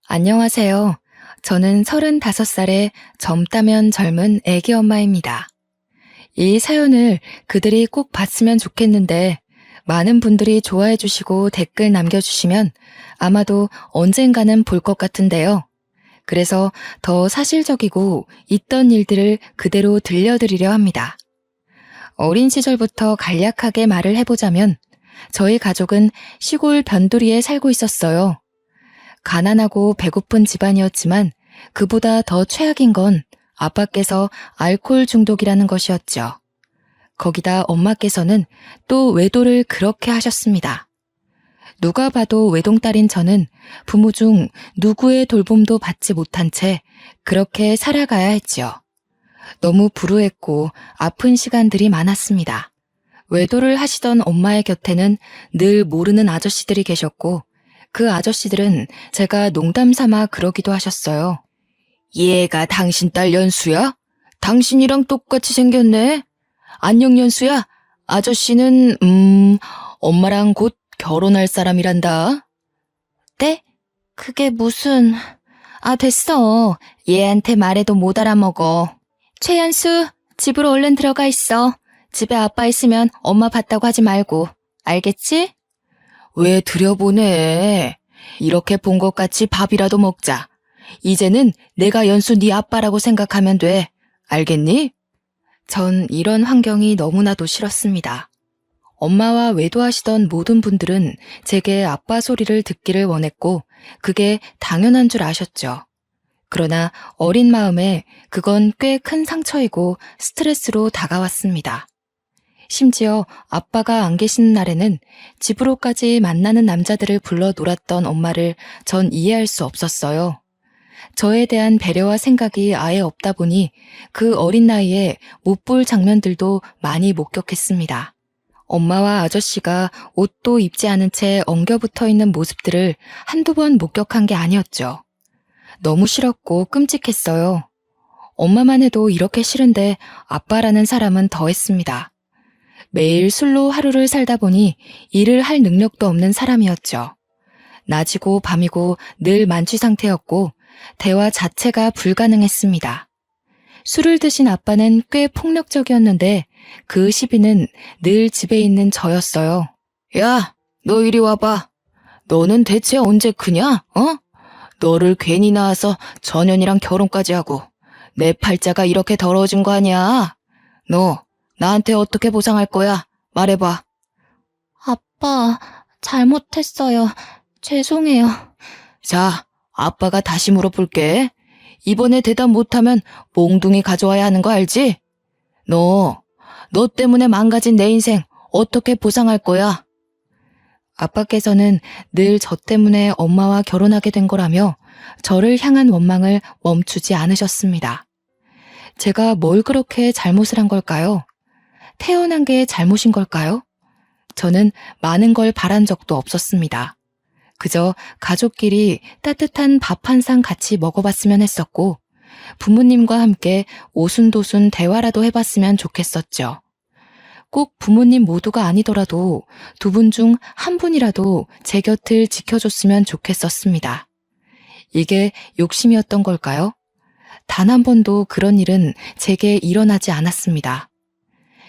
안녕하세요. 저는 35살의 젊다면 젊은 애기 엄마입니다. 이 사연을 그들이 꼭 봤으면 좋겠는데 많은 분들이 좋아해 주시고 댓글 남겨주시면 아마도 언젠가는 볼 것 같은데요. 그래서 더 사실적이고 있던 일들을 그대로 들려드리려 합니다. 어린 시절부터 간략하게 말을 해보자면 저희 가족은 시골 변두리에 살고 있었어요. 가난하고 배고픈 집안이었지만 그보다 더 최악인 건 아빠께서 알코올 중독이라는 것이었죠. 거기다 엄마께서는 또 외도를 그렇게 하셨습니다. 누가 봐도 외동딸인 저는 부모 중 누구의 돌봄도 받지 못한 채 그렇게 살아가야 했지요. 너무 불우했고 아픈 시간들이 많았습니다. 외도를 하시던 엄마의 곁에는 늘 모르는 아저씨들이 계셨고 그 아저씨들은 제가 농담 삼아 그러기도 하셨어요. 얘가 당신 딸 연수야? 당신이랑 똑같이 생겼네. 안녕 연수야. 아저씨는 엄마랑 곧 결혼할 사람이란다. 네? 그게 무슨... 됐어. 얘한테 말해도 못 알아먹어. 최연수, 집으로 얼른 들어가 있어. 집에 아빠 있으면 엄마 봤다고 하지 말고. 알겠지? 왜 들여보내? 이렇게 본 것 같이 밥이라도 먹자. 이제는 내가 연수 네 아빠라고 생각하면 돼. 알겠니? 전 이런 환경이 너무나도 싫었습니다. 엄마와 외도하시던 모든 분들은 제게 아빠 소리를 듣기를 원했고 그게 당연한 줄 아셨죠. 그러나 어린 마음에 그건 꽤 큰 상처이고 스트레스로 다가왔습니다. 심지어 아빠가 안 계시는 날에는 집으로까지 만나는 남자들을 불러 놀았던 엄마를 전 이해할 수 없었어요. 저에 대한 배려와 생각이 아예 없다 보니 그 어린 나이에 못 볼 장면들도 많이 목격했습니다. 엄마와 아저씨가 옷도 입지 않은 채 엉겨붙어 있는 모습들을 한두 번 목격한 게 아니었죠. 너무 싫었고 끔찍했어요. 엄마만 해도 이렇게 싫은데 아빠라는 사람은 더했습니다. 매일 술로 하루를 살다 보니 일을 할 능력도 없는 사람이었죠. 낮이고 밤이고 늘 만취 상태였고 대화 자체가 불가능했습니다. 술을 드신 아빠는 꽤 폭력적이었는데 그 시비는 늘 집에 있는 저였어요. 야, 너 이리 와봐. 너는 대체 언제 크냐? 너를 괜히 낳아서 전현이랑 결혼까지 하고 내 팔자가 이렇게 더러워진 거 아니야? 너 나한테 어떻게 보상할 거야? 말해봐. 아빠, 잘못했어요. 죄송해요. 자, 아빠가 다시 물어볼게. 이번에 대답 못하면 몽둥이 가져와야 하는 거 알지? 너 때문에 망가진 내 인생 어떻게 보상할 거야? 아빠께서는 늘 저 때문에 엄마와 결혼하게 된 거라며 저를 향한 원망을 멈추지 않으셨습니다. 제가 뭘 그렇게 잘못을 한 걸까요? 태어난 게 잘못인 걸까요? 저는 많은 걸 바란 적도 없었습니다. 그저 가족끼리 따뜻한 밥 한 상 같이 먹어봤으면 했었고 부모님과 함께 오순도순 대화라도 해봤으면 좋겠었죠. 꼭 부모님 모두가 아니더라도 두 분 중 한 분이라도 제 곁을 지켜줬으면 좋겠었습니다. 이게 욕심이었던 걸까요? 단 한 번도 그런 일은 제게 일어나지 않았습니다.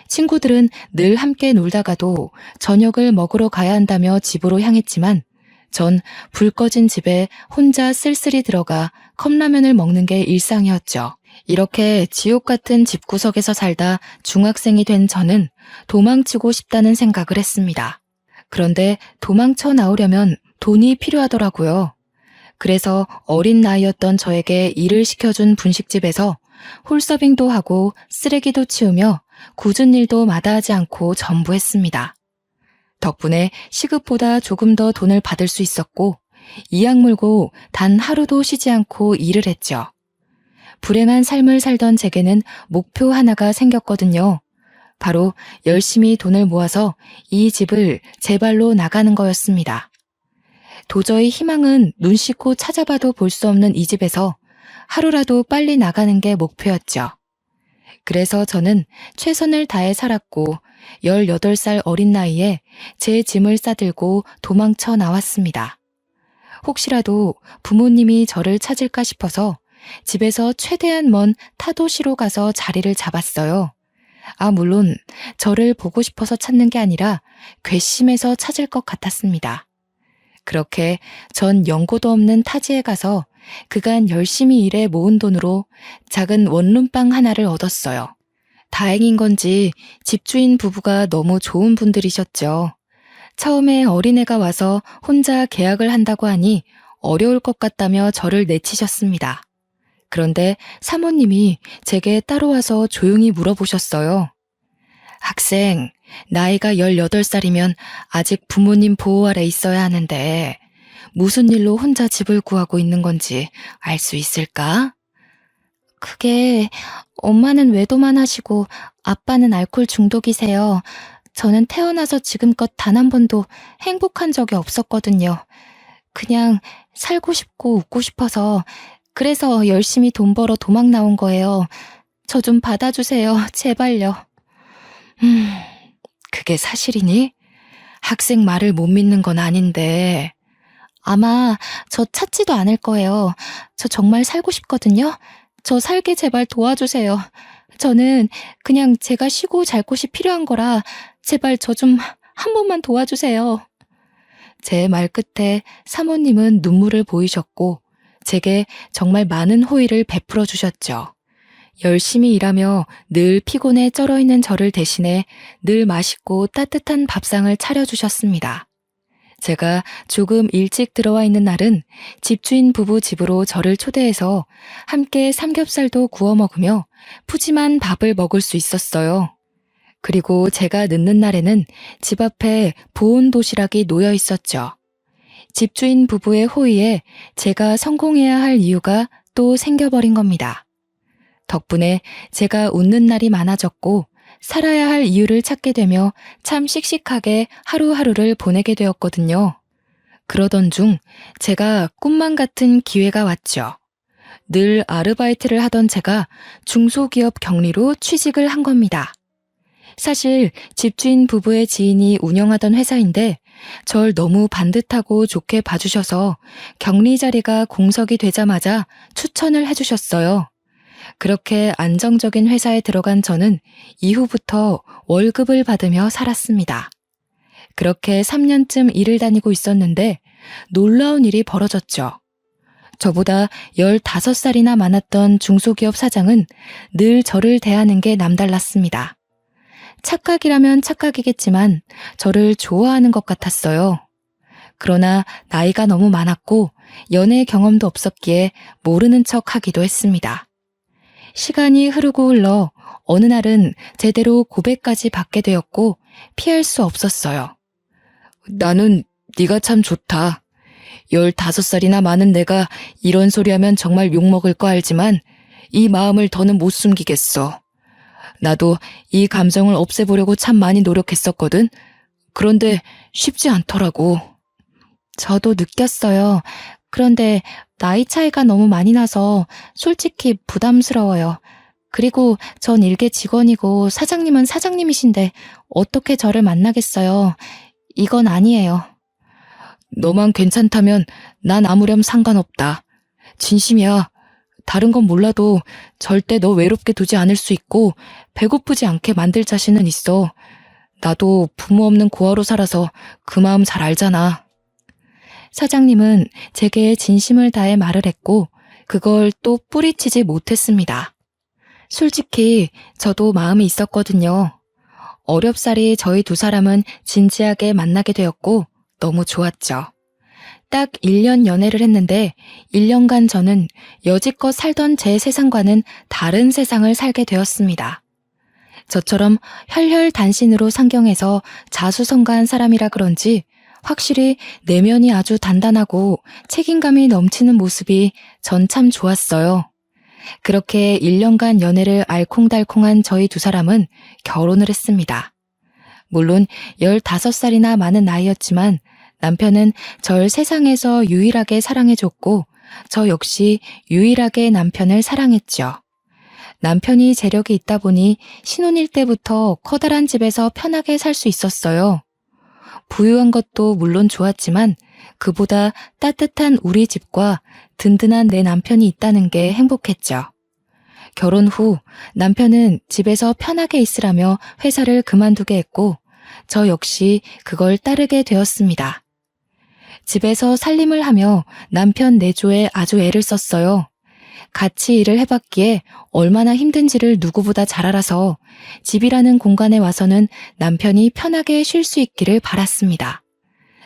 친구들은 늘 함께 놀다가도 저녁을 먹으러 가야 한다며 집으로 향했지만 전 불 꺼진 집에 혼자 쓸쓸히 들어가 컵라면을 먹는 게 일상이었죠. 이렇게 지옥 같은 집구석에서 살다 중학생이 된 저는 도망치고 싶다는 생각을 했습니다. 그런데 도망쳐 나오려면 돈이 필요하더라고요. 그래서 어린 나이였던 저에게 일을 시켜준 분식집에서 홀서빙도 하고 쓰레기도 치우며 굳은 일도 마다하지 않고 전부했습니다. 덕분에 시급보다 조금 더 돈을 받을 수 있었고 이악 물고 단 하루도 쉬지 않고 일을 했죠. 불행한 삶을 살던 제게는 목표 하나가 생겼거든요. 바로 열심히 돈을 모아서 이 집을 제 발로 나가는 거였습니다. 도저히 희망은 눈 씻고 찾아봐도 볼 수 없는 이 집에서 하루라도 빨리 나가는 게 목표였죠. 그래서 저는 최선을 다해 살았고 18살 어린 나이에 제 짐을 싸들고 도망쳐 나왔습니다. 혹시라도 부모님이 저를 찾을까 싶어서 집에서 최대한 먼 타도시로 가서 자리를 잡았어요. 물론 저를 보고 싶어서 찾는 게 아니라 괘씸해서 찾을 것 같았습니다. 그렇게 전 연고도 없는 타지에 가서 그간 열심히 일해 모은 돈으로 작은 원룸방 하나를 얻었어요. 다행인 건지 집주인 부부가 너무 좋은 분들이셨죠. 처음에 어린애가 와서 혼자 계약을 한다고 하니 어려울 것 같다며 저를 내치셨습니다. 그런데 사모님이 제게 따로 와서 조용히 물어보셨어요. 학생, 나이가 18살이면 아직 부모님 보호 아래 있어야 하는데 무슨 일로 혼자 집을 구하고 있는 건지 알 수 있을까? 그게 엄마는 외도만 하시고 아빠는 알코올 중독이세요. 저는 태어나서 지금껏 단 한 번도 행복한 적이 없었거든요. 그냥 살고 싶고 웃고 싶어서 그래서 열심히 돈 벌어 도망 나온 거예요. 저 좀 받아주세요. 제발요. 그게 사실이니? 학생 말을 못 믿는 건 아닌데. 아마 저 찾지도 않을 거예요. 저 정말 살고 싶거든요. 저 살게 제발 도와주세요. 저는 그냥 제가 쉬고 잘 곳이 필요한 거라 제발 저 좀 한 번만 도와주세요. 제 말 끝에 사모님은 눈물을 보이셨고 제게 정말 많은 호의를 베풀어 주셨죠. 열심히 일하며 늘 피곤에 쩔어 있는 저를 대신해 늘 맛있고 따뜻한 밥상을 차려주셨습니다. 제가 조금 일찍 들어와 있는 날은 집주인 부부 집으로 저를 초대해서 함께 삼겹살도 구워 먹으며 푸짐한 밥을 먹을 수 있었어요. 그리고 제가 늦는 날에는 집 앞에 보온 도시락이 놓여 있었죠. 집주인 부부의 호의에 제가 성공해야 할 이유가 또 생겨버린 겁니다. 덕분에 제가 웃는 날이 많아졌고 살아야 할 이유를 찾게 되며 참 씩씩하게 하루하루를 보내게 되었거든요. 그러던 중 제가 꿈만 같은 기회가 왔죠. 늘 아르바이트를 하던 제가 중소기업 경리로 취직을 한 겁니다. 사실 집주인 부부의 지인이 운영하던 회사인데 절 너무 반듯하고 좋게 봐주셔서 격리 자리가 공석이 되자마자 추천을 해주셨어요. 그렇게 안정적인 회사에 들어간 저는 이후부터 월급을 받으며 살았습니다. 그렇게 3년쯤 일을 다니고 있었는데 놀라운 일이 벌어졌죠. 저보다 15살이나 많았던 중소기업 사장은 늘 저를 대하는 게 남달랐습니다. 착각이라면 착각이겠지만 저를 좋아하는 것 같았어요. 그러나 나이가 너무 많았고 연애 경험도 없었기에 모르는 척 하기도 했습니다. 시간이 흐르고 흘러 어느 날은 제대로 고백까지 받게 되었고 피할 수 없었어요. 나는 네가 참 좋다. 15살이나 많은 내가 이런 소리 하면 정말 욕먹을 거 알지만 이 마음을 더는 못 숨기겠어. 나도 이 감정을 없애보려고 참 많이 노력했었거든. 그런데 쉽지 않더라고. 저도 느꼈어요. 그런데 나이 차이가 너무 많이 나서 솔직히 부담스러워요. 그리고 전 일개 직원이고 사장님은 사장님이신데 어떻게 저를 만나겠어요. 이건 아니에요. 너만 괜찮다면 난 아무렴 상관없다. 진심이야. 다른 건 몰라도 절대 너 외롭게 두지 않을 수 있고 배고프지 않게 만들 자신은 있어. 나도 부모 없는 고아로 살아서 그 마음 잘 알잖아. 사장님은 제게 진심을 다해 말을 했고 그걸 또 뿌리치지 못했습니다. 솔직히 저도 마음이 있었거든요. 어렵사리 저희 두 사람은 진지하게 만나게 되었고 너무 좋았죠. 딱 1년 연애를 했는데 1년간 저는 여지껏 살던 제 세상과는 다른 세상을 살게 되었습니다. 저처럼 혈혈단신으로 상경해서 자수성가한 사람이라 그런지 확실히 내면이 아주 단단하고 책임감이 넘치는 모습이 전 참 좋았어요. 그렇게 1년간 연애를 알콩달콩한 저희 두 사람은 결혼을 했습니다. 물론 15살이나 많은 나이였지만 남편은 절 세상에서 유일하게 사랑해줬고 저 역시 유일하게 남편을 사랑했죠. 남편이 재력이 있다 보니 신혼일 때부터 커다란 집에서 편하게 살 수 있었어요. 부유한 것도 물론 좋았지만 그보다 따뜻한 우리 집과 든든한 내 남편이 있다는 게 행복했죠. 결혼 후 남편은 집에서 편하게 있으라며 회사를 그만두게 했고 저 역시 그걸 따르게 되었습니다. 집에서 살림을 하며 남편 내조에 아주 애를 썼어요. 같이 일을 해봤기에 얼마나 힘든지를 누구보다 잘 알아서 집이라는 공간에 와서는 남편이 편하게 쉴 수 있기를 바랐습니다.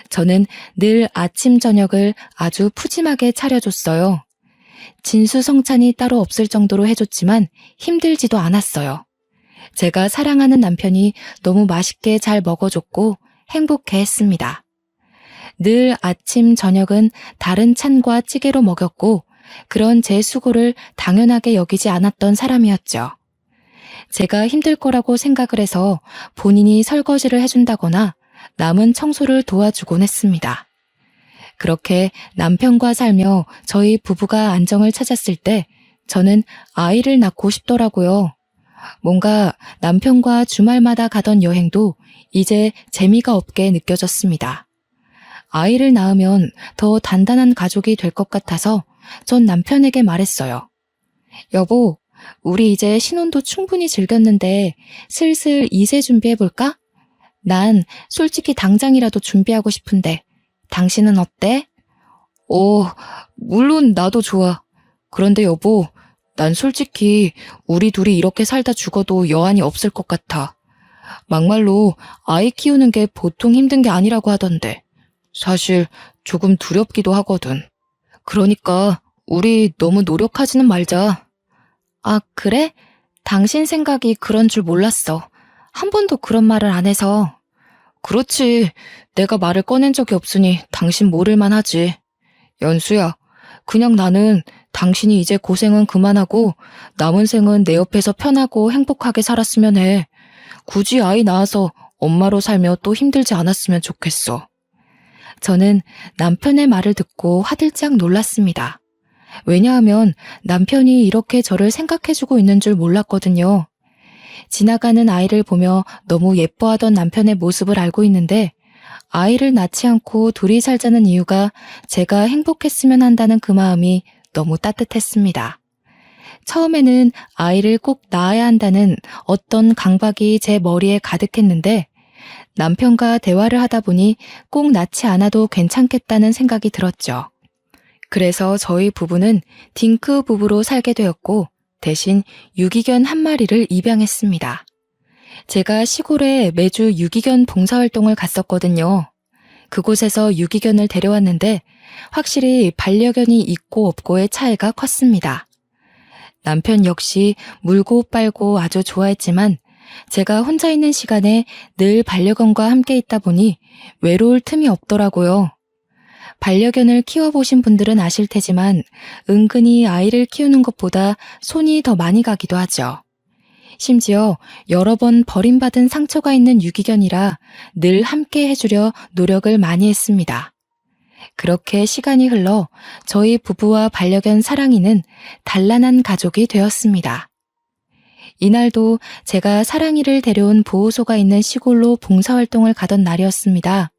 저는 늘 아침 저녁을 아주 푸짐하게 차려줬어요. 진수성찬이 따로 없을 정도로 해줬지만 힘들지도 않았어요. 제가 사랑하는 남편이 너무 맛있게 잘 먹어줬고 행복해했습니다. 늘 아침 저녁은 다른 찬과 찌개로 먹였고 그런 제 수고를 당연하게 여기지 않았던 사람이었죠. 제가 힘들 거라고 생각을 해서 본인이 설거지를 해준다거나 남은 청소를 도와주곤 했습니다. 그렇게 남편과 살며 저희 부부가 안정을 찾았을 때 저는 아이를 낳고 싶더라고요. 뭔가 남편과 주말마다 가던 여행도 이제 재미가 없게 느껴졌습니다. 아이를 낳으면 더 단단한 가족이 될 것 같아서 전 남편에게 말했어요. 여보, 우리 이제 신혼도 충분히 즐겼는데 슬슬 2세 준비해볼까? 난 솔직히 당장이라도 준비하고 싶은데 당신은 어때? 물론 나도 좋아. 그런데 여보, 난 솔직히 우리 둘이 이렇게 살다 죽어도 여한이 없을 것 같아. 막말로 아이 키우는 게 보통 힘든 게 아니라고 하던데 사실 조금 두렵기도 하거든. 그러니까 우리 너무 노력하지는 말자. 아, 그래? 당신 생각이 그런 줄 몰랐어. 한 번도 그런 말을 안 해서. 그렇지. 내가 말을 꺼낸 적이 없으니 당신 모를만 하지. 연수야, 그냥 나는 당신이 이제 고생은 그만하고 남은 생은 내 옆에서 편하고 행복하게 살았으면 해. 굳이 아이 낳아서 엄마로 살며 또 힘들지 않았으면 좋겠어. 저는 남편의 말을 듣고 화들짝 놀랐습니다. 왜냐하면 남편이 이렇게 저를 생각해주고 있는 줄 몰랐거든요. 지나가는 아이를 보며 너무 예뻐하던 남편의 모습을 알고 있는데 아이를 낳지 않고 둘이 살자는 이유가 제가 행복했으면 한다는 그 마음이 너무 따뜻했습니다. 처음에는 아이를 꼭 낳아야 한다는 어떤 강박이 제 머리에 가득했는데 남편과 대화를 하다 보니 꼭 낳지 않아도 괜찮겠다는 생각이 들었죠. 그래서 저희 부부는 딩크 부부로 살게 되었고 대신 유기견 한 마리를 입양했습니다. 제가 시골에 매주 유기견 봉사활동을 갔었거든요. 그곳에서 유기견을 데려왔는데 확실히 반려견이 있고 없고의 차이가 컸습니다. 남편 역시 물고 빨고 아주 좋아했지만 제가 혼자 있는 시간에 늘 반려견과 함께 있다 보니 외로울 틈이 없더라고요. 반려견을 키워보신 분들은 아실 테지만 은근히 아이를 키우는 것보다 손이 더 많이 가기도 하죠. 심지어 여러 번 버림받은 상처가 있는 유기견이라 늘 함께 해주려 노력을 많이 했습니다. 그렇게 시간이 흘러 저희 부부와 반려견 사랑이는 단란한 가족이 되었습니다. 이날도 제가 사랑이를 데려온 보호소가 있는 시골로 봉사활동을 가던 날이었습니다.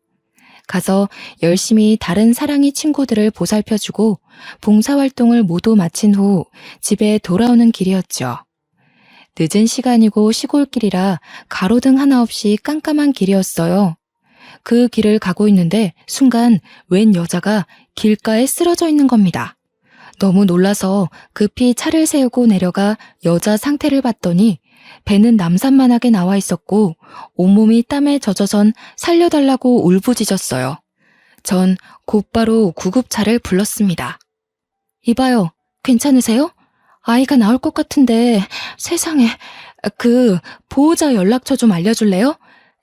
가서 열심히 다른 사랑이 친구들을 보살펴주고 봉사활동을 모두 마친 후 집에 돌아오는 길이었죠. 늦은 시간이고 시골길이라 가로등 하나 없이 깜깜한 길이었어요. 그 길을 가고 있는데 순간 웬 여자가 길가에 쓰러져 있는 겁니다. 너무 놀라서 급히 차를 세우고 내려가 여자 상태를 봤더니 배는 남산만하게 나와 있었고 온몸이 땀에 젖어선 살려달라고 울부짖었어요. 전 곧바로 구급차를 불렀습니다. 이봐요, 괜찮으세요? 아이가 나올 것 같은데 세상에, 보호자 연락처 좀 알려줄래요?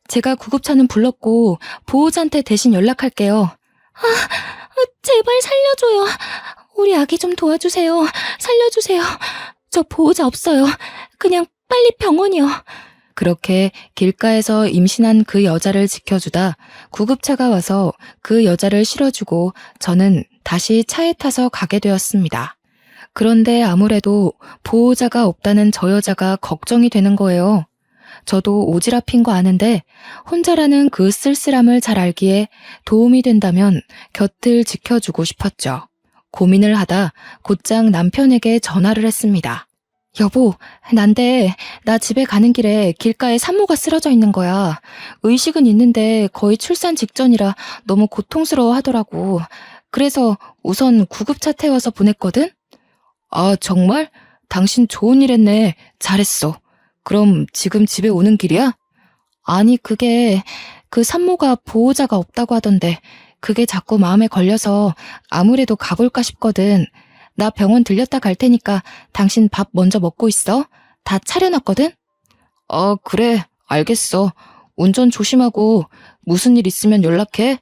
제가 구급차는 불렀고 보호자한테 대신 연락할게요. 제발 살려줘요. 우리 아기 좀 도와주세요. 살려주세요. 저 보호자 없어요. 그냥 빨리 병원이요. 그렇게 길가에서 임신한 그 여자를 지켜주다 구급차가 와서 그 여자를 실어주고 저는 다시 차에 타서 가게 되었습니다. 그런데 아무래도 보호자가 없다는 저 여자가 걱정이 되는 거예요. 저도 오지랖인 거 아는데 혼자라는 그 쓸쓸함을 잘 알기에 도움이 된다면 곁을 지켜주고 싶었죠. 고민을 하다 곧장 남편에게 전화를 했습니다. 여보, 난데 나 집에 가는 길에 길가에 산모가 쓰러져 있는 거야. 의식은 있는데 거의 출산 직전이라 너무 고통스러워 하더라고. 그래서 우선 구급차 태워서 보냈거든? 아, 정말? 당신 좋은 일 했네. 잘했어. 그럼 지금 집에 오는 길이야? 아니, 그 산모가 보호자가 없다고 하던데 그게 자꾸 마음에 걸려서 아무래도 가볼까 싶거든. 나 병원 들렸다 갈 테니까 당신 밥 먼저 먹고 있어. 다 차려놨거든? 그래. 알겠어. 운전 조심하고 무슨 일 있으면 연락해.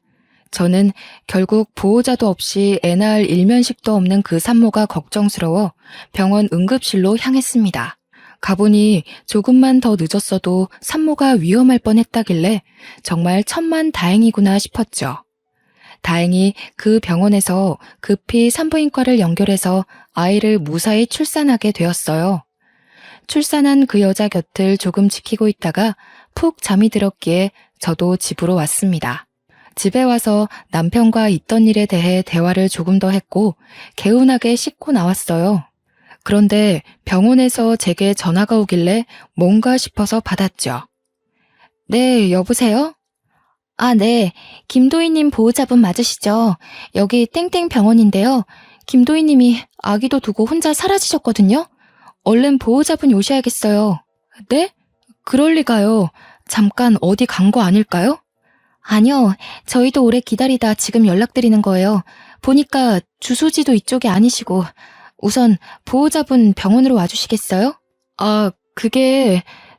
저는 결국 보호자도 없이 애 낳을 일면식도 없는 그 산모가 걱정스러워 병원 응급실로 향했습니다. 가보니 조금만 더 늦었어도 산모가 위험할 뻔했다길래 정말 천만다행이구나 싶었죠. 다행히 그 병원에서 급히 산부인과를 연결해서 아이를 무사히 출산하게 되었어요. 출산한 그 여자 곁을 조금 지키고 있다가 푹 잠이 들었기에 저도 집으로 왔습니다. 집에 와서 남편과 있던 일에 대해 대화를 조금 더 했고 개운하게 씻고 나왔어요. 그런데 병원에서 제게 전화가 오길래 뭔가 싶어서 받았죠. 네, 여보세요? 아, 네. 김도희님 보호자분 맞으시죠? 여기 땡땡 병원인데요. 김도희님이 아기도 두고 혼자 사라지셨거든요. 얼른 보호자분 오셔야겠어요. 네? 그럴 리가요. 잠깐 어디 간 거 아닐까요? 아니요. 저희도 오래 기다리다 지금 연락드리는 거예요. 보니까 주소지도 이쪽이 아니시고. 우선 보호자분 병원으로 와주시겠어요? 아,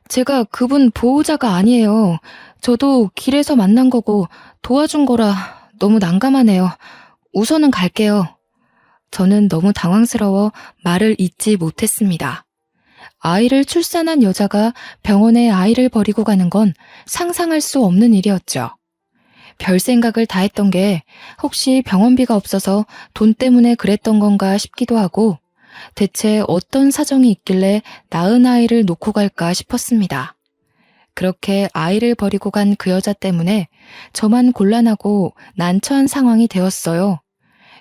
제가 그분 보호자가 아니에요. 저도 길에서 만난 거고 도와준 거라 너무 난감하네요. 우선은 갈게요. 저는 너무 당황스러워 말을 잇지 못했습니다. 아이를 출산한 여자가 병원에 아이를 버리고 가는 건 상상할 수 없는 일이었죠. 별 생각을 다 했던 게 혹시 병원비가 없어서 돈 때문에 그랬던 건가 싶기도 하고 대체 어떤 사정이 있길래 낳은 아이를 놓고 갈까 싶었습니다. 그렇게 아이를 버리고 간 그 여자 때문에 저만 곤란하고 난처한 상황이 되었어요.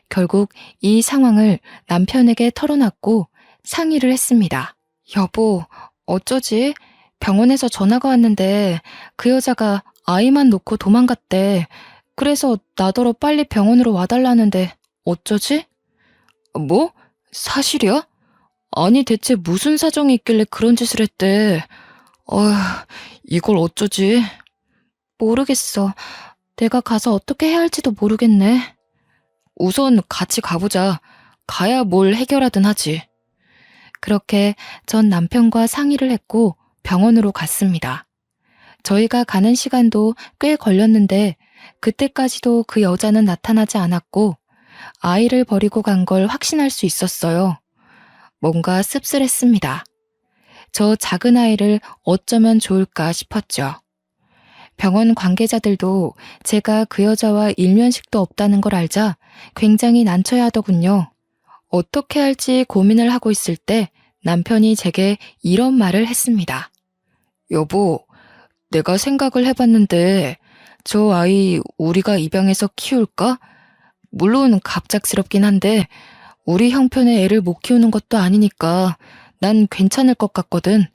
결국 이 상황을 남편에게 털어놨고 상의를 했습니다. 여보, 어쩌지? 병원에서 전화가 왔는데 그 여자가 아이만 놓고 도망갔대. 그래서 나더러 빨리 병원으로 와달라는데 어쩌지? 뭐? 사실이야? 아니 대체 무슨 사정이 있길래 그런 짓을 했대? 어휴, 이걸 어쩌지? 모르겠어. 내가 가서 어떻게 해야 할지도 모르겠네. 우선 같이 가보자. 가야 뭘 해결하든 하지. 그렇게 전 남편과 상의를 했고 병원으로 갔습니다. 저희가 가는 시간도 꽤 걸렸는데 그때까지도 그 여자는 나타나지 않았고 아이를 버리고 간 걸 확신할 수 있었어요. 뭔가 씁쓸했습니다. 저 작은 아이를 어쩌면 좋을까 싶었죠. 병원 관계자들도 제가 그 여자와 일면식도 없다는 걸 알자 굉장히 난처해 하더군요. 어떻게 할지 고민을 하고 있을 때 남편이 제게 이런 말을 했습니다. 여보, 내가 생각을 해봤는데 저 아이 우리가 입양해서 키울까? 물론 갑작스럽긴 한데 우리 형편의 애를 못 키우는 것도 아니니까 난 괜찮을 것 같거든.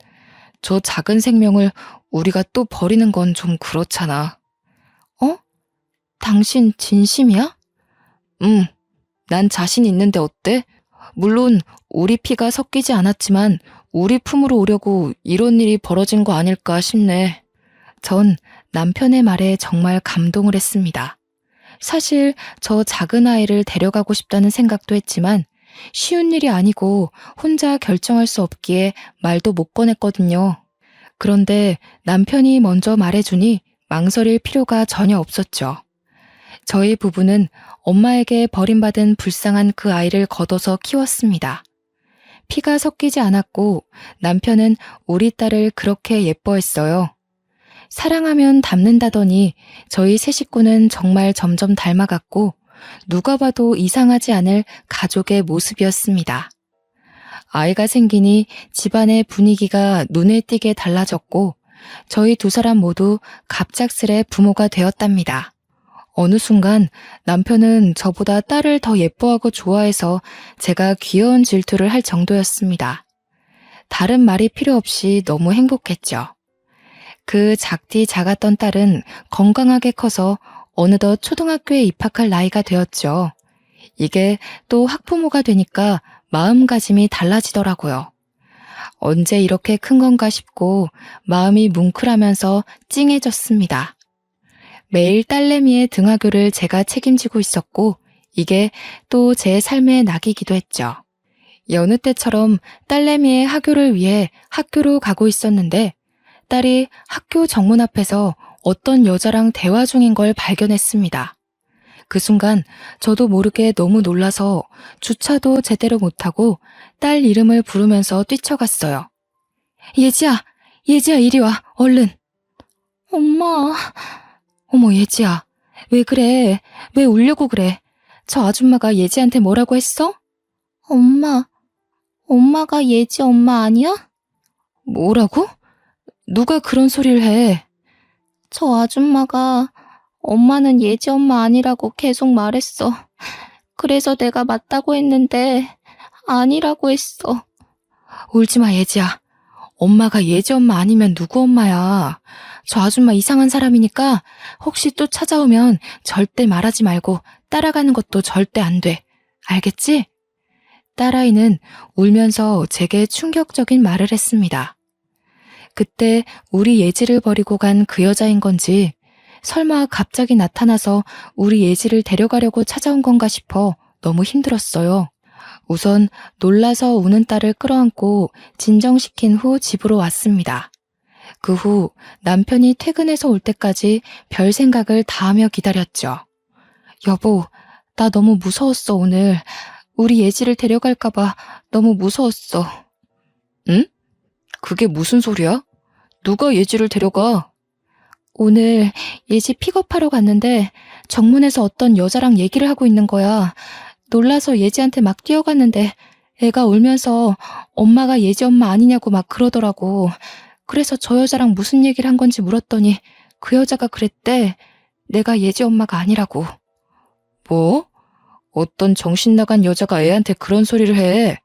저 작은 생명을 우리가 또 버리는 건 좀 그렇잖아. 어? 당신 진심이야? 응, 난 자신 있는데 어때? 물론 우리 피가 섞이지 않았지만 우리 품으로 오려고 이런 일이 벌어진 거 아닐까 싶네. 전 남편의 말에 정말 감동을 했습니다. 사실 저 작은 아이를 데려가고 싶다는 생각도 했지만 쉬운 일이 아니고 혼자 결정할 수 없기에 말도 못 꺼냈거든요. 그런데 남편이 먼저 말해주니 망설일 필요가 전혀 없었죠. 저희 부부는 엄마에게 버림받은 불쌍한 그 아이를 걷어서 키웠습니다. 피가 섞이지 않았고 남편은 우리 딸을 그렇게 예뻐했어요. 사랑하면 닮는다더니 저희 세 식구는 정말 점점 닮아갔고 누가 봐도 이상하지 않을 가족의 모습이었습니다. 아이가 생기니 집안의 분위기가 눈에 띄게 달라졌고 저희 두 사람 모두 갑작스레 부모가 되었답니다. 어느 순간 남편은 저보다 딸을 더 예뻐하고 좋아해서 제가 귀여운 질투를 할 정도였습니다. 다른 말이 필요 없이 너무 행복했죠. 그 작디 작았던 딸은 건강하게 커서 어느덧 초등학교에 입학할 나이가 되었죠. 이게 또 학부모가 되니까 마음가짐이 달라지더라고요. 언제 이렇게 큰 건가 싶고 마음이 뭉클하면서 찡해졌습니다. 매일 딸내미의 등하교를 제가 책임지고 있었고 이게 또 제 삶의 낙이기도 했죠. 여느 때처럼 딸내미의 하교를 위해 학교로 가고 있었는데 딸이 학교 정문 앞에서 어떤 여자랑 대화 중인 걸 발견했습니다. 그 순간 저도 모르게 너무 놀라서 주차도 제대로 못하고 딸 이름을 부르면서 뛰쳐갔어요. 예지야, 예지야 이리 와, 얼른. 엄마. 어머 예지야, 왜 그래? 왜 울려고 그래? 저 아줌마가 예지한테 뭐라고 했어? 엄마가 예지 엄마 아니야? 뭐라고? 누가 그런 소리를 해? 저 아줌마가 엄마는 예지 엄마 아니라고 계속 말했어. 그래서 내가 맞다고 했는데 아니라고 했어. 울지마 예지야. 엄마가 예지 엄마 아니면 누구 엄마야. 저 아줌마 이상한 사람이니까 혹시 또 찾아오면 절대 말하지 말고 따라가는 것도 절대 안 돼. 알겠지? 딸아이는 울면서 제게 충격적인 말을 했습니다. 그때 우리 예지를 버리고 간 그 여자인 건지 설마 갑자기 나타나서 우리 예지를 데려가려고 찾아온 건가 싶어 너무 힘들었어요. 우선 놀라서 우는 딸을 끌어안고 진정시킨 후 집으로 왔습니다. 그 후 남편이 퇴근해서 올 때까지 별 생각을 다 하며 기다렸죠. 여보, 나 너무 무서웠어 오늘. 우리 예지를 데려갈까봐 너무 무서웠어. 응? 그게 무슨 소리야? 누가 예지를 데려가? 오늘 예지 픽업하러 갔는데 정문에서 어떤 여자랑 얘기를 하고 있는 거야. 놀라서 예지한테 막 뛰어갔는데 애가 울면서 엄마가 예지 엄마 아니냐고 막 그러더라고. 그래서 저 여자랑 무슨 얘기를 한 건지 물었더니 그 여자가 그랬대. 내가 예지 엄마가 아니라고. 뭐? 어떤 정신 나간 여자가 애한테 그런 소리를 해?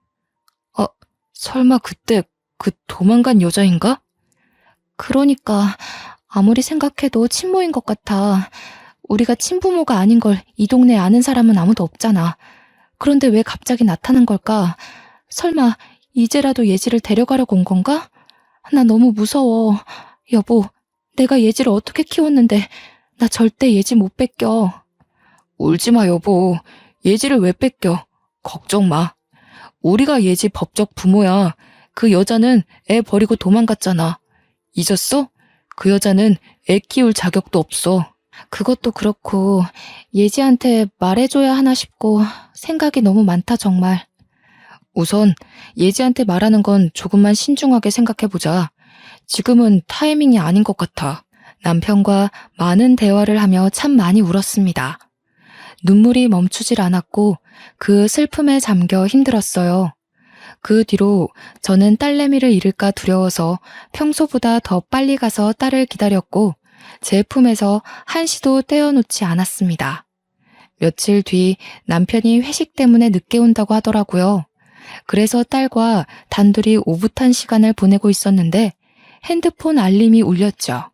설마 그때 그 도망간 여자인가? 그러니까 아무리 생각해도 친모인 것 같아. 우리가 친부모가 아닌 걸 이 동네에 아는 사람은 아무도 없잖아. 그런데 왜 갑자기 나타난 걸까? 설마 이제라도 예지를 데려가려고 온 건가? 나 너무 무서워. 여보, 내가 예지를 어떻게 키웠는데 나 절대 예지 못 뺏겨. 울지 마 여보. 예지를 왜 뺏겨? 걱정 마. 우리가 예지 법적 부모야. 그 여자는 애 버리고 도망갔잖아. 잊었어? 그 여자는 애 키울 자격도 없어. 그것도 그렇고 예지한테 말해줘야 하나 싶고 생각이 너무 많다 정말. 우선 예지한테 말하는 건 조금만 신중하게 생각해보자. 지금은 타이밍이 아닌 것 같아. 남편과 많은 대화를 하며 참 많이 울었습니다. 눈물이 멈추질 않았고 그 슬픔에 잠겨 힘들었어요. 그 뒤로 저는 딸내미를 잃을까 두려워서 평소보다 더 빨리 가서 딸을 기다렸고 제 품에서 한시도 떼어놓지 않았습니다. 며칠 뒤 남편이 회식 때문에 늦게 온다고 하더라고요. 그래서 딸과 단둘이 오붓한 시간을 보내고 있었는데 핸드폰 알림이 울렸죠.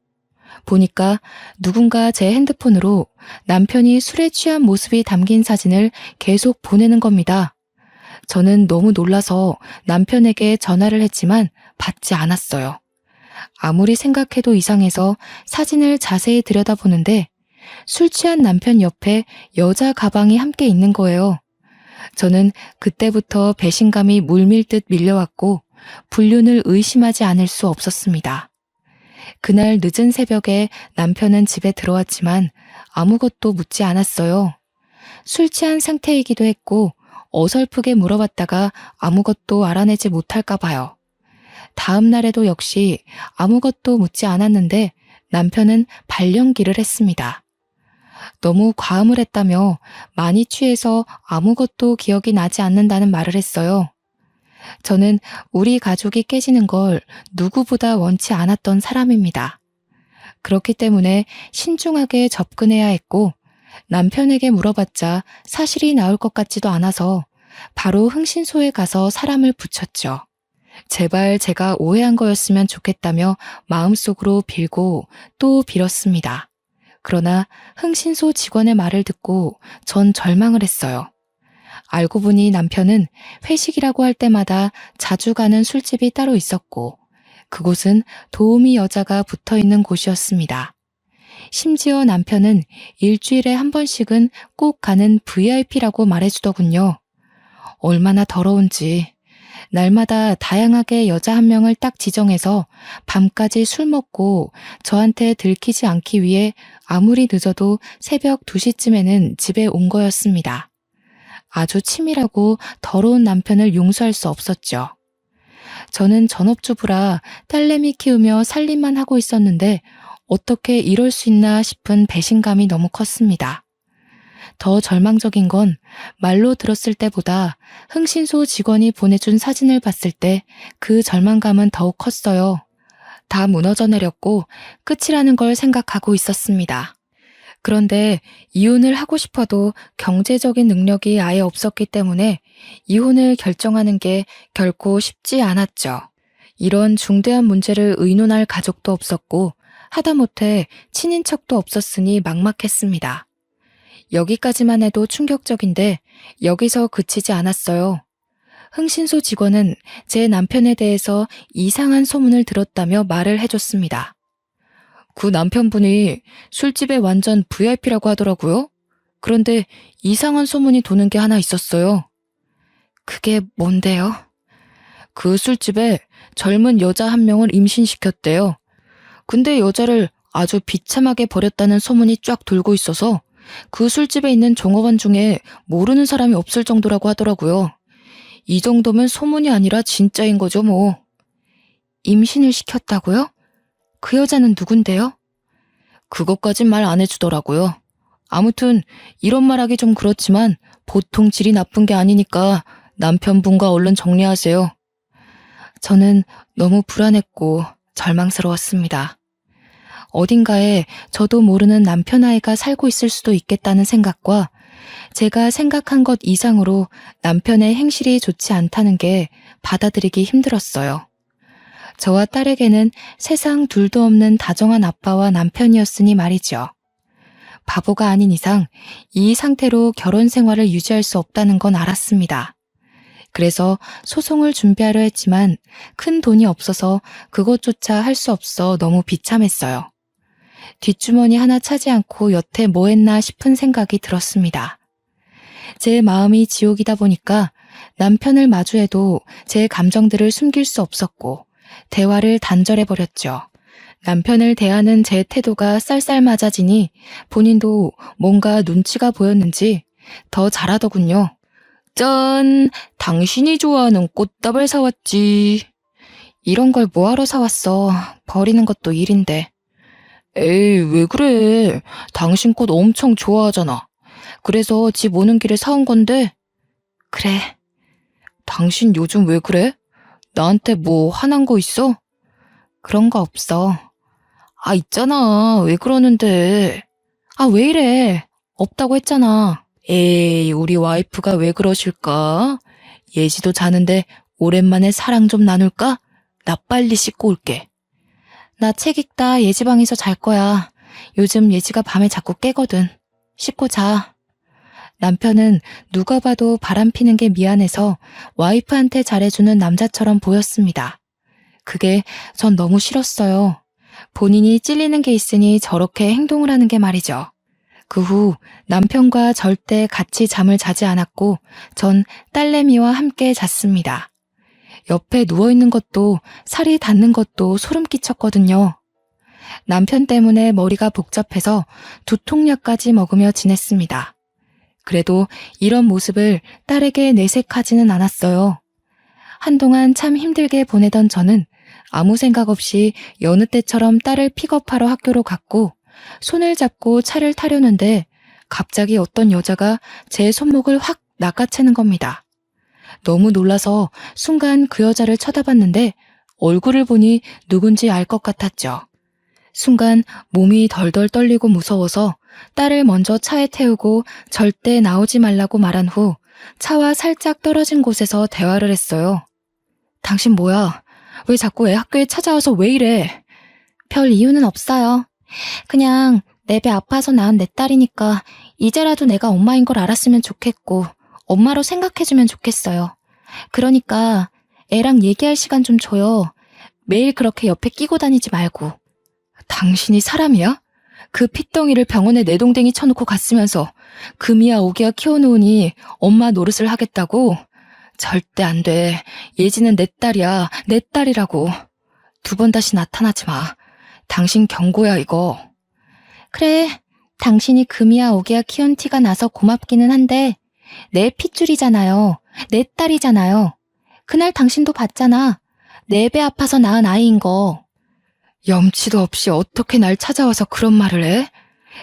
보니까 누군가 제 핸드폰으로 남편이 술에 취한 모습이 담긴 사진을 계속 보내는 겁니다. 저는 너무 놀라서 남편에게 전화를 했지만 받지 않았어요. 아무리 생각해도 이상해서 사진을 자세히 들여다보는데 술 취한 남편 옆에 여자 가방이 함께 있는 거예요. 저는 그때부터 배신감이 물밀듯 밀려왔고 불륜을 의심하지 않을 수 없었습니다. 그날 늦은 새벽에 남편은 집에 들어왔지만 아무것도 묻지 않았어요. 술 취한 상태이기도 했고 어설프게 물어봤다가 아무것도 알아내지 못할까 봐요. 다음 날에도 역시 아무것도 묻지 않았는데 남편은 발령기를 했습니다. 너무 과음을 했다며 많이 취해서 아무것도 기억이 나지 않는다는 말을 했어요. 저는 우리 가족이 깨지는 걸 누구보다 원치 않았던 사람입니다. 그렇기 때문에 신중하게 접근해야 했고 남편에게 물어봤자 사실이 나올 것 같지도 않아서 바로 흥신소에 가서 사람을 붙였죠. 제발 제가 오해한 거였으면 좋겠다며 마음속으로 빌고 또 빌었습니다. 그러나 흥신소 직원의 말을 듣고 전 절망을 했어요. 알고 보니 남편은 회식이라고 할 때마다 자주 가는 술집이 따로 있었고 그곳은 도우미 여자가 붙어 있는 곳이었습니다. 심지어 남편은 일주일에 한 번씩은 꼭 가는 VIP라고 말해주더군요. 얼마나 더러운지. 날마다 다양하게 여자 한 명을 딱 지정해서 밤까지 술 먹고 저한테 들키지 않기 위해 아무리 늦어도 새벽 2시쯤에는 집에 온 거였습니다. 아주 치밀하고 더러운 남편을 용서할 수 없었죠. 저는 전업주부라 딸내미 키우며 살림만 하고 있었는데 어떻게 이럴 수 있나 싶은 배신감이 너무 컸습니다. 더 절망적인 건 말로 들었을 때보다 흥신소 직원이 보내준 사진을 봤을 때 그 절망감은 더욱 컸어요. 다 무너져 내렸고 끝이라는 걸 생각하고 있었습니다. 그런데 이혼을 하고 싶어도 경제적인 능력이 아예 없었기 때문에 이혼을 결정하는 게 결코 쉽지 않았죠. 이런 중대한 문제를 의논할 가족도 없었고 하다못해 친인척도 없었으니 막막했습니다. 여기까지만 해도 충격적인데 여기서 그치지 않았어요. 흥신소 직원은 제 남편에 대해서 이상한 소문을 들었다며 말을 해줬습니다. 그 남편분이 술집에 완전 VIP라고 하더라고요. 그런데 이상한 소문이 도는 게 하나 있었어요. 그게 뭔데요? 그 술집에 젊은 여자 한 명을 임신시켰대요. 근데 여자를 아주 비참하게 버렸다는 소문이 쫙 돌고 있어서 그 술집에 있는 종업원 중에 모르는 사람이 없을 정도라고 하더라고요. 이 정도면 소문이 아니라 진짜인 거죠, 뭐. 임신을 시켰다고요? 그 여자는 누군데요? 그것까진 말 안 해주더라고요. 아무튼 이런 말하기 좀 그렇지만 보통 질이 나쁜 게 아니니까 남편분과 얼른 정리하세요. 저는 너무 불안했고 절망스러웠습니다. 어딘가에 저도 모르는 남편 아이가 살고 있을 수도 있겠다는 생각과 제가 생각한 것 이상으로 남편의 행실이 좋지 않다는 게 받아들이기 힘들었어요. 저와 딸에게는 세상 둘도 없는 다정한 아빠와 남편이었으니 말이죠. 바보가 아닌 이상 이 상태로 결혼 생활을 유지할 수 없다는 건 알았습니다. 그래서 소송을 준비하려 했지만 큰 돈이 없어서 그것조차 할 수 없어 너무 비참했어요. 뒷주머니 하나 차지 않고 여태 뭐 했나 싶은 생각이 들었습니다. 제 마음이 지옥이다 보니까 남편을 마주해도 제 감정들을 숨길 수 없었고 대화를 단절해버렸죠. 남편을 대하는 제 태도가 쌀쌀맞아지니 본인도 뭔가 눈치가 보였는지 더 잘하더군요. 짠! 당신이 좋아하는 꽃다발 사왔지. 이런 걸 뭐하러 사왔어. 버리는 것도 일인데. 에이, 왜 그래. 당신 꽃 엄청 좋아하잖아. 그래서 집 오는 길에 사온 건데. 그래. 당신 요즘 왜 그래? 나한테 뭐 화난 거 있어? 그런 거 없어. 아, 있잖아. 왜 그러는데. 아, 왜 이래. 없다고 했잖아. 에이, 우리 와이프가 왜 그러실까? 예지도 자는데 오랜만에 사랑 좀 나눌까? 나 빨리 씻고 올게. 나 책 읽다 예지 방에서 잘 거야. 요즘 예지가 밤에 자꾸 깨거든. 씻고 자. 남편은 누가 봐도 바람 피는 게 미안해서 와이프한테 잘해주는 남자처럼 보였습니다. 그게 전 너무 싫었어요. 본인이 찔리는 게 있으니 저렇게 행동을 하는 게 말이죠. 그 후 남편과 절대 같이 잠을 자지 않았고 전 딸내미와 함께 잤습니다. 옆에 누워있는 것도 살이 닿는 것도 소름 끼쳤거든요. 남편 때문에 머리가 복잡해서 두통약까지 먹으며 지냈습니다. 그래도 이런 모습을 딸에게 내색하지는 않았어요. 한동안 참 힘들게 보내던 저는 아무 생각 없이 여느 때처럼 딸을 픽업하러 학교로 갔고 손을 잡고 차를 타려는데 갑자기 어떤 여자가 제 손목을 확 낚아채는 겁니다. 너무 놀라서 순간 그 여자를 쳐다봤는데 얼굴을 보니 누군지 알 것 같았죠. 순간 몸이 덜덜 떨리고 무서워서 딸을 먼저 차에 태우고 절대 나오지 말라고 말한 후 차와 살짝 떨어진 곳에서 대화를 했어요. 당신 뭐야? 왜 자꾸 애 학교에 찾아와서 왜 이래? 별 이유는 없어요. 그냥 내 배 아파서 낳은 내 딸이니까 이제라도 내가 엄마인 걸 알았으면 좋겠고 엄마로 생각해주면 좋겠어요. 그러니까 애랑 얘기할 시간 좀 줘요. 매일 그렇게 옆에 끼고 다니지 말고. 당신이 사람이야? 그 핏덩이를 병원에 내동댕이 쳐놓고 갔으면서 금이야 오기야 키워놓으니 엄마 노릇을 하겠다고? 절대 안 돼. 예지는 내 딸이야. 내 딸이라고. 2번 다시 나타나지 마. 당신 경고야 이거. 그래. 당신이 금이야 오기야 키운 티가 나서 고맙기는 한데 내 핏줄이잖아요. 내 딸이잖아요. 그날 당신도 봤잖아. 내 배 아파서 낳은 아이인 거. 염치도 없이 어떻게 날 찾아와서 그런 말을 해?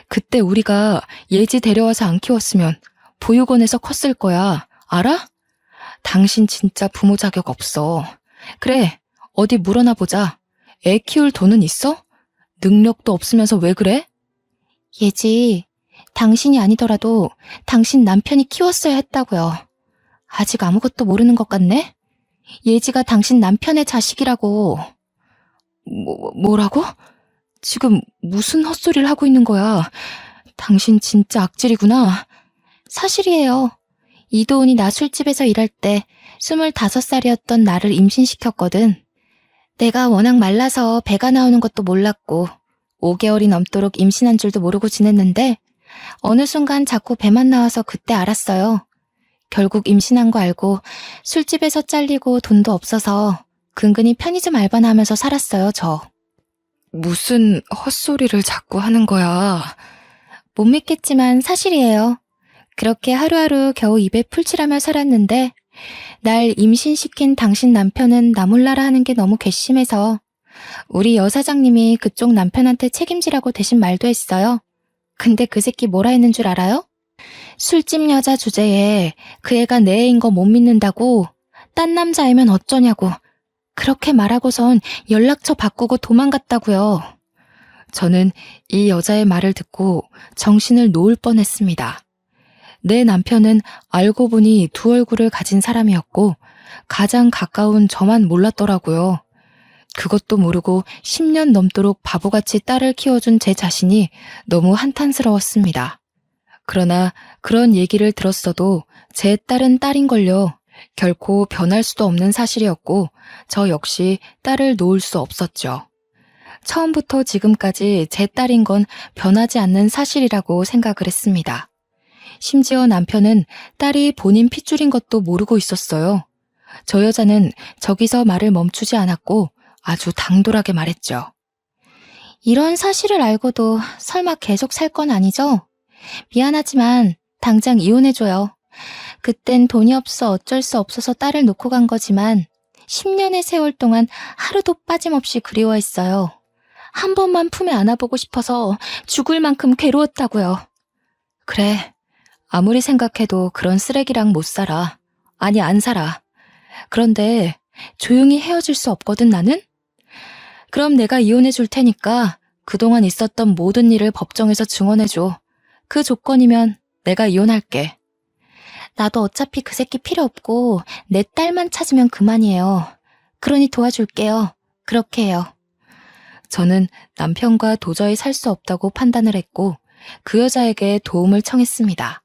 그때 우리가 예지 데려와서 안 키웠으면 보육원에서 컸을 거야. 알아? 당신 진짜 부모 자격 없어. 그래, 어디 물어나 보자. 애 키울 돈은 있어? 능력도 없으면서 왜 그래? 예지, 당신이 아니더라도 당신 남편이 키웠어야 했다고요. 아직 아무것도 모르는 것 같네? 예지가 당신 남편의 자식이라고. 뭐라고? 지금 무슨 헛소리를 하고 있는 거야? 당신 진짜 악질이구나. 사실이에요. 이도훈이 나 술집에서 일할 때 25살이었던 나를 임신시켰거든. 내가 워낙 말라서 배가 나오는 것도 몰랐고 5개월이 넘도록 임신한 줄도 모르고 지냈는데 어느 순간 자꾸 배만 나와서 그때 알았어요. 결국 임신한 거 알고 술집에서 잘리고 돈도 없어서 근근히 편의점 알바나 하면서 살았어요, 저. 무슨 헛소리를 자꾸 하는 거야. 못 믿겠지만 사실이에요. 그렇게 하루하루 겨우 입에 풀칠하며 살았는데 날 임신시킨 당신 남편은 나 몰라라 하는 게 너무 괘씸해서 우리 여사장님이 그쪽 남편한테 책임지라고 대신 말도 했어요. 근데 그 새끼 뭐라 했는 줄 알아요? 술집 여자 주제에 그 애가 내 애인 거 못 믿는다고 딴 남자애면 어쩌냐고 그렇게 말하고선 연락처 바꾸고 도망갔다고요. 저는 이 여자의 말을 듣고 정신을 놓을 뻔했습니다. 내 남편은 알고 보니 2 얼굴을 가진 사람이었고 가장 가까운 저만 몰랐더라고요. 그것도 모르고 10년 넘도록 바보같이 딸을 키워준 제 자신이 너무 한탄스러웠습니다. 그러나 그런 얘기를 들었어도 제 딸은 딸인걸요. 결코 변할 수도 없는 사실이었고 저 역시 딸을 놓을 수 없었죠. 처음부터 지금까지 제 딸인 건 변하지 않는 사실이라고 생각을 했습니다. 심지어 남편은 딸이 본인 핏줄인 것도 모르고 있었어요. 저 여자는 저기서 말을 멈추지 않았고 아주 당돌하게 말했죠. 이런 사실을 알고도 설마 계속 살 건 아니죠? 미안하지만 당장 이혼해줘요. 그땐 돈이 없어 어쩔 수 없어서 딸을 놓고 간 거지만 10년의 세월 동안 하루도 빠짐없이 그리워했어요. 한 번만 품에 안아보고 싶어서 죽을 만큼 괴로웠다고요. 그래, 아무리 생각해도 그런 쓰레기랑 못 살아. 아니, 안 살아. 그런데 조용히 헤어질 수 없거든, 나는? 그럼 내가 이혼해 줄 테니까 그동안 있었던 모든 일을 법정에서 증언해줘. 그 조건이면 내가 이혼할게. 나도 어차피 그 새끼 필요 없고 내 딸만 찾으면 그만이에요. 그러니 도와줄게요. 그렇게 해요. 저는 남편과 도저히 살 수 없다고 판단을 했고 그 여자에게 도움을 청했습니다.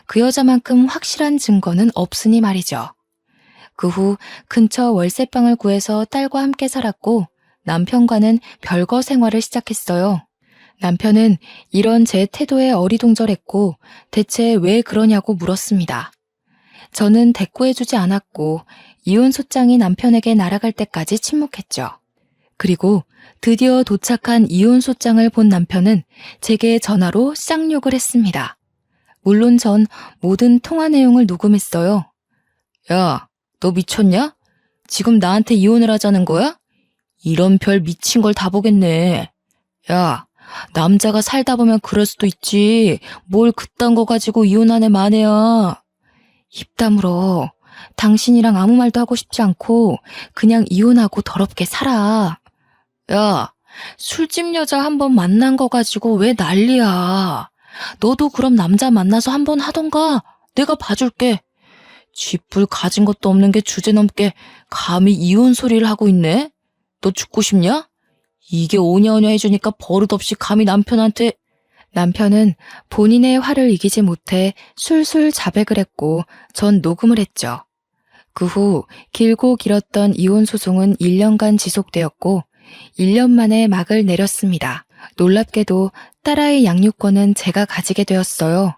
그 여자만큼 확실한 증거는 없으니 말이죠. 그 후 근처 월세방을 구해서 딸과 함께 살았고 남편과는 별거 생활을 시작했어요. 남편은 이런 제 태도에 어리둥절했고 대체 왜 그러냐고 물었습니다. 저는 대꾸해주지 않았고 이혼 소장이 남편에게 날아갈 때까지 침묵했죠. 그리고 드디어 도착한 이혼 소장을 본 남편은 제게 전화로 쌍욕을 했습니다. 물론 전 모든 통화 내용을 녹음했어요. 야, 너 미쳤냐? 지금 나한테 이혼을 하자는 거야? 이런 별 미친 걸 다 보겠네. 야, 남자가 살다 보면 그럴 수도 있지. 뭘 그딴 거 가지고 이혼하네 마네야. 입 다물어. 당신이랑 아무 말도 하고 싶지 않고 그냥 이혼하고 더럽게 살아. 야, 술집 여자 한 번 만난 거 가지고 왜 난리야. 너도 그럼 남자 만나서 한 번 하던가. 내가 봐줄게. 쥐뿔 가진 것도 없는 게 주제넘게 감히 이혼 소리를 하고 있네? 너 죽고 싶냐? 이게 오냐오냐 해주니까 버릇없이 감히 남편한테. 남편은 본인의 화를 이기지 못해 술술 자백을 했고 전 녹음을 했죠. 그 후 길고 길었던 이혼 소송은 1년간 지속되었고 1년 만에 막을 내렸습니다. 놀랍게도 딸아이 양육권은 제가 가지게 되었어요.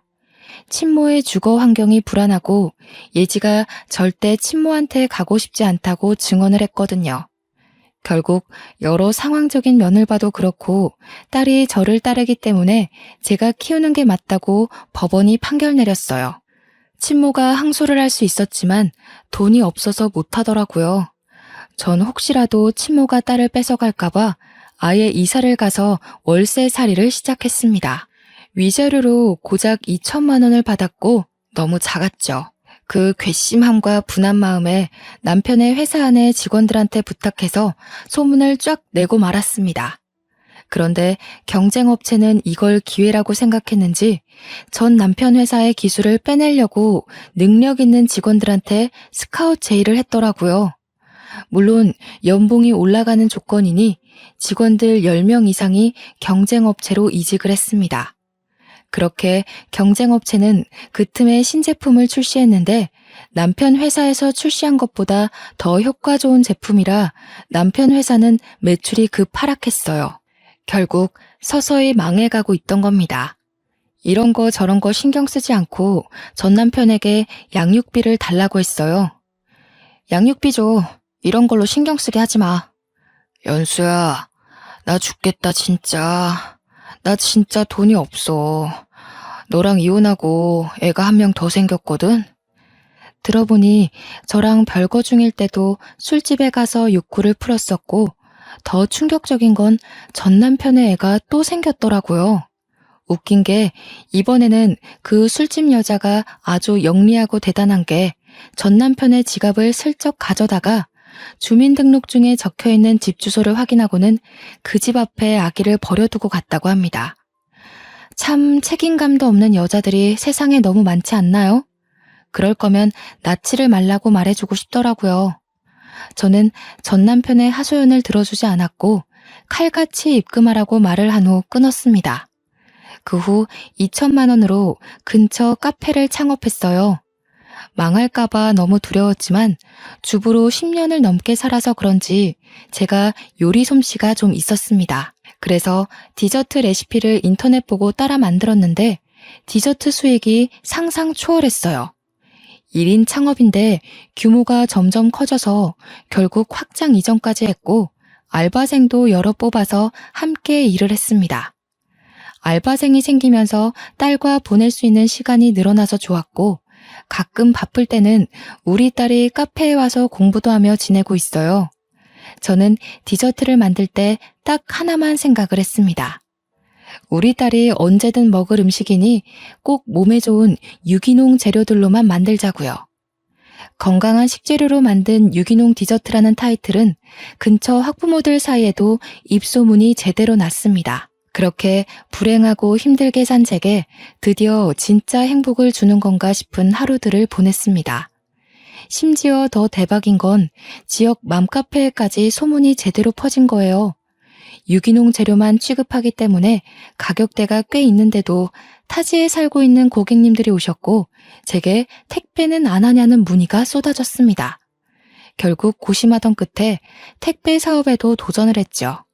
친모의 주거 환경이 불안하고 예지가 절대 친모한테 가고 싶지 않다고 증언을 했거든요. 결국 여러 상황적인 면을 봐도 그렇고 딸이 저를 따르기 때문에 제가 키우는 게 맞다고 법원이 판결 내렸어요. 친모가 항소를 할 수 있었지만 돈이 없어서 못하더라고요. 전 혹시라도 친모가 딸을 뺏어갈까봐 아예 이사를 가서 월세살이를 시작했습니다. 위자료로 고작 2천만 원을 받았고 너무 작았죠. 그 괘씸함과 분한 마음에 남편의 회사 안의 직원들한테 부탁해서 소문을 쫙 내고 말았습니다. 그런데 경쟁업체는 이걸 기회라고 생각했는지 전 남편 회사의 기술을 빼내려고 능력 있는 직원들한테 스카웃 제의를 했더라고요. 물론 연봉이 올라가는 조건이니 직원들 10명 이상이 경쟁업체로 이직을 했습니다. 그렇게 경쟁업체는 그 틈에 신제품을 출시했는데 남편 회사에서 출시한 것보다 더 효과 좋은 제품이라 남편 회사는 매출이 급하락했어요. 결국 서서히 망해가고 있던 겁니다. 이런 거 저런 거 신경 쓰지 않고 전 남편에게 양육비를 달라고 했어요. 양육비 줘. 이런 걸로 신경 쓰게 하지 마. 연수야, 나 죽겠다 진짜. 나 진짜 돈이 없어. 너랑 이혼하고 애가 한 명 더 생겼거든? 들어보니 저랑 별거 중일 때도 술집에 가서 욕구를 풀었었고 더 충격적인 건 전 남편의 애가 또 생겼더라고요. 웃긴 게 이번에는 그 술집 여자가 아주 영리하고 대단한 게 전 남편의 지갑을 슬쩍 가져다가 주민등록증에 적혀있는 집 주소를 확인하고는 그 집 앞에 아기를 버려두고 갔다고 합니다. 참 책임감도 없는 여자들이 세상에 너무 많지 않나요? 그럴 거면 낳지를 말라고 말해주고 싶더라고요. 저는 전 남편의 하소연을 들어주지 않았고 칼같이 입금하라고 말을 한 후 끊었습니다. 그 후 2천만 원으로 근처 카페를 창업했어요. 망할까봐 너무 두려웠지만 주부로 10년을 넘게 살아서 그런지 제가 요리 솜씨가 좀 있었습니다. 그래서 디저트 레시피를 인터넷 보고 따라 만들었는데 디저트 수익이 상상 초월했어요. 1인 창업인데 규모가 점점 커져서 결국 확장 이전까지 했고 알바생도 여러 뽑아서 함께 일을 했습니다. 알바생이 생기면서 딸과 보낼 수 있는 시간이 늘어나서 좋았고 가끔 바쁠 때는 우리 딸이 카페에 와서 공부도 하며 지내고 있어요. 저는 디저트를 만들 때 딱 하나만 생각을 했습니다. 우리 딸이 언제든 먹을 음식이니 꼭 몸에 좋은 유기농 재료들로만 만들자고요. 건강한 식재료로 만든 유기농 디저트라는 타이틀은 근처 학부모들 사이에도 입소문이 제대로 났습니다. 그렇게 불행하고 힘들게 산 제게 드디어 진짜 행복을 주는 건가 싶은 하루들을 보냈습니다. 심지어 더 대박인 건 지역 맘카페에까지 소문이 제대로 퍼진 거예요. 유기농 재료만 취급하기 때문에 가격대가 꽤 있는데도 타지에 살고 있는 고객님들이 오셨고 제게 택배는 안 하냐는 문의가 쏟아졌습니다. 결국 고심하던 끝에 택배 사업에도 도전을 했죠.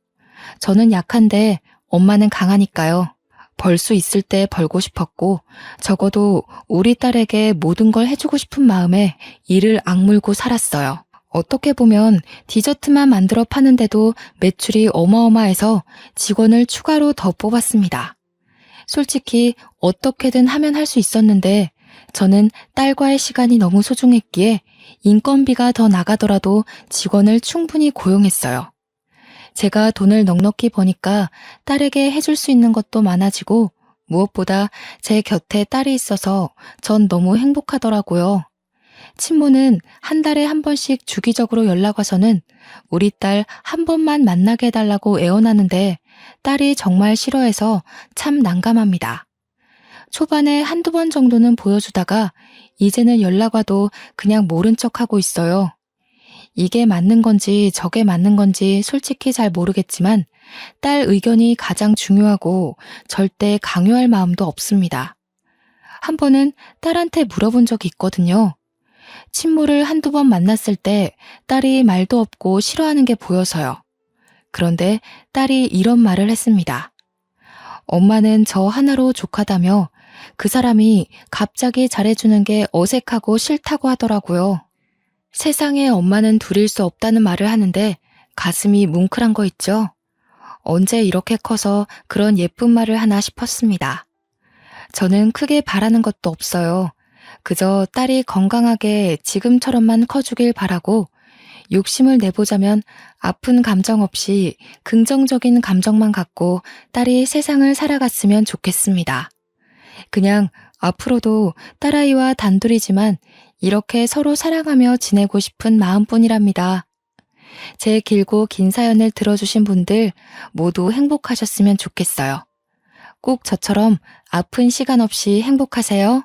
저는 약한데 엄마는 강하니까요. 벌 수 있을 때 벌고 싶었고 적어도 우리 딸에게 모든 걸 해주고 싶은 마음에 이를 악물고 살았어요. 어떻게 보면 디저트만 만들어 파는데도 매출이 어마어마해서 직원을 추가로 더 뽑았습니다. 솔직히 어떻게든 하면 할 수 있었는데 저는 딸과의 시간이 너무 소중했기에 인건비가 더 나가더라도 직원을 충분히 고용했어요. 제가 돈을 넉넉히 버니까 딸에게 해줄 수 있는 것도 많아지고 무엇보다 제 곁에 딸이 있어서 전 너무 행복하더라고요. 친모는 한 달에 한 번씩 주기적으로 연락 와서는 우리 딸 한 번만 만나게 해달라고 애원하는데 딸이 정말 싫어해서 참 난감합니다. 초반에 한두 번 정도는 보여주다가 이제는 연락 와도 그냥 모른 척하고 있어요. 이게 맞는 건지 저게 맞는 건지 솔직히 잘 모르겠지만 딸 의견이 가장 중요하고 절대 강요할 마음도 없습니다. 한 번은 딸한테 물어본 적이 있거든요. 친모를 한두 번 만났을 때 딸이 말도 없고 싫어하는 게 보여서요. 그런데 딸이 이런 말을 했습니다. 엄마는 저 하나로 족하다며 그 사람이 갑자기 잘해주는 게 어색하고 싫다고 하더라고요. 세상에 엄마는 둘일 수 없다는 말을 하는데 가슴이 뭉클한 거 있죠? 언제 이렇게 커서 그런 예쁜 말을 하나 싶었습니다. 저는 크게 바라는 것도 없어요. 그저 딸이 건강하게 지금처럼만 커주길 바라고 욕심을 내보자면 아픈 감정 없이 긍정적인 감정만 갖고 딸이 세상을 살아갔으면 좋겠습니다. 그냥 앞으로도 딸아이와 단둘이지만 이렇게 서로 사랑하며 지내고 싶은 마음뿐이랍니다. 제 길고 긴 사연을 들어주신 분들 모두 행복하셨으면 좋겠어요. 꼭 저처럼 아픈 시간 없이 행복하세요.